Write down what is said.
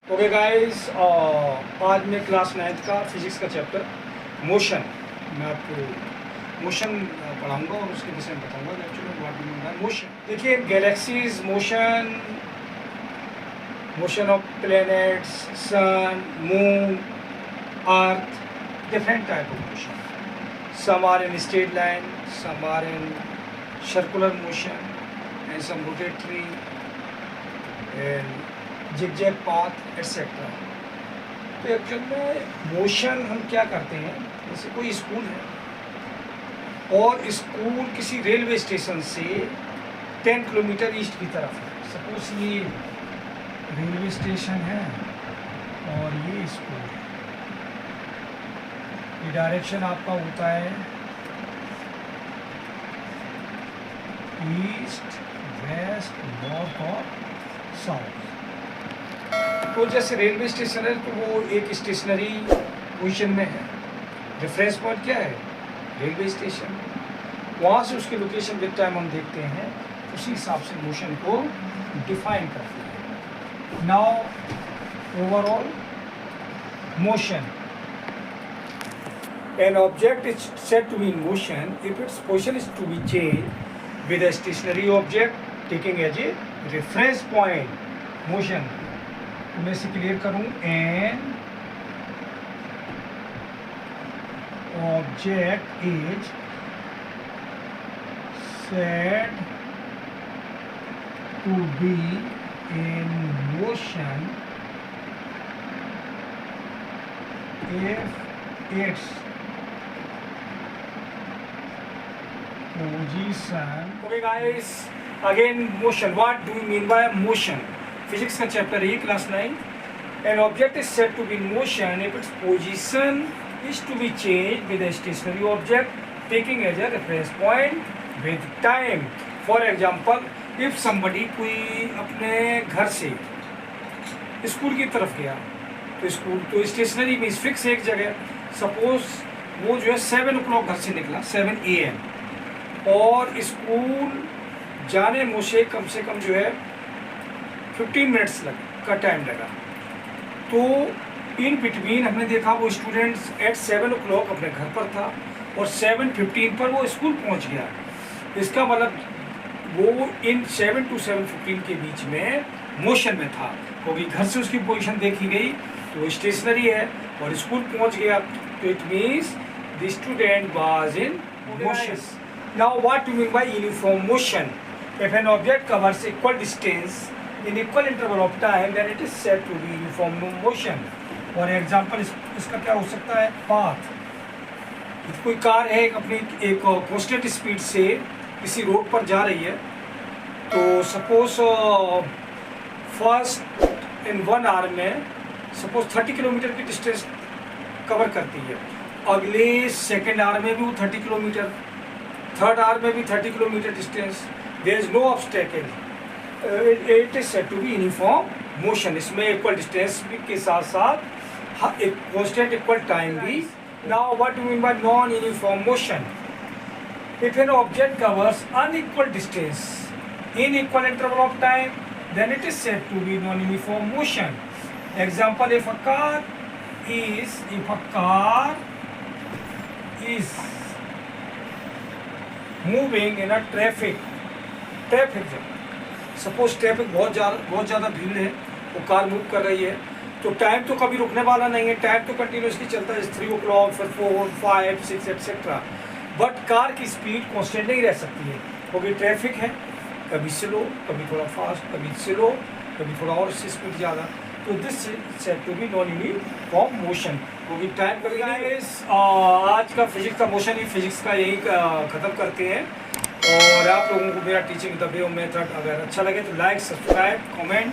Okay guys, आज मैं class 9th का फिजिक्स का चैप्टर मोशन, मैं आपको मोशन पढ़ाऊंगा और उसके विषय में बताऊंगा actually what mean by motion. देखिए, galaxies motion, motion of planets, sun, moon, earth, different type of motion. Some are in straight line, some are in circular motion and some rotatory and zigzag path etcetera. तो actual में motion हम क्या करते हैं, जैसे कोई school है और स्कूल किसी रेलवे स्टेशन से 10 किलोमीटर ईस्ट की तरफ है। सपोज ये रेलवे स्टेशन है और ये स्कूल है। ये डायरेक्शन आपका होता है ईस्ट, वेस्ट, नॉर्थ और साउथ। तो जैसे रेलवे स्टेशन है तो वो एक स्टेशनरी पोजीशन में है। रेफरेंस पॉइंट क्या है? Railway station. वहाँ से उसकी लोकेशन विद टाइम हम देखते हैं, उसी हिसाब से मोशन को डिफाइन करते हैं। Now overall motion, an object is said to be in motion if its position is to be change with a stationary object taking as a reference point motion. मैं इसे क्लियर करूं, an object is said to be in motion if its position. Okay guys, again motion, what do we mean by motion? Physics का chapter है class 9। An object is said to be in motion if its position is to be change with a stationary object taking as a reference point with time. For example, if somebody कोई अपने घर से school की तरफ गया तो school तो stationery means fix एक जगह। सपोज वो जो है 7 o'clock घर से निकला, 7 AM, और स्कूल जाने मुझे कम से कम जो है 15 मिनट्स का टाइम लगा। तो इन बिटवीन हमने देखा वो स्टूडेंट्स एट 7 o'clock अपने घर पर था और 7:15 पर वो स्कूल पहुंच गया। इसका मतलब वो इन 7 to 7:15 के बीच में मोशन में था, क्योंकि घर से उसकी पोजीशन देखी गई तो स्टेशनरी है और स्कूल पहुंच गया, तो it means the student was in motion. Now what do mean bye uniform motion? If an object covers equal distance in equal interval of time then it is said to be uniform motion। और example इसका क्या हो सकता है? Path. कोई car है अपनी एक कांस्टेंट स्पीड से किसी रोड पर जा रही है, तो सपोज फर्स्ट इन 1 आवर में सपोज 30 किलोमीटर की डिस्टेंस कवर करती है, अगले सेकेंड आवर में भी वो 30 किलोमीटर, थर्ड आवर में भी 30 kilometre distance. There is no obstacle, it is said to be uniform motion. इसमें इक्वल डिस्टेंस के साथ साथ एक कांस्टेंट इक्वल टाइम भी। Now what do mean by non uniform motion? If an object covers unequal distance in equal interval of time then it is said to be non uniform motion. Example, if a car is moving in a traffic जगह, suppose traffic बहुत ज़्यादा भीड़ है, वो car move कर रही है, तो टाइम तो कभी रुकने वाला नहीं है, टाइम तो कंटिन्यूसली चलता है, 3 o'clock, फिर 4, 5, 6 एटसेट्रा। बट कार की स्पीड कांस्टेंट नहीं रह सकती है, क्योंकि ट्रैफिक है, कभी स्लो, कभी थोड़ा फास्ट, कभी स्लो, कभी थोड़ा और इससे स्पीड ज़्यादा। तो this said to be non uniform motion, क्योंकि टाइम करेगा। आज का फिजिक्स का मोशन ही फिजिक्स का यही ख़त्म करते हैं। और आप लोगों को मेरा टीचिंग द वे मेथड अगर अच्छा लगे तो लाइक, सब्सक्राइब, कमेंट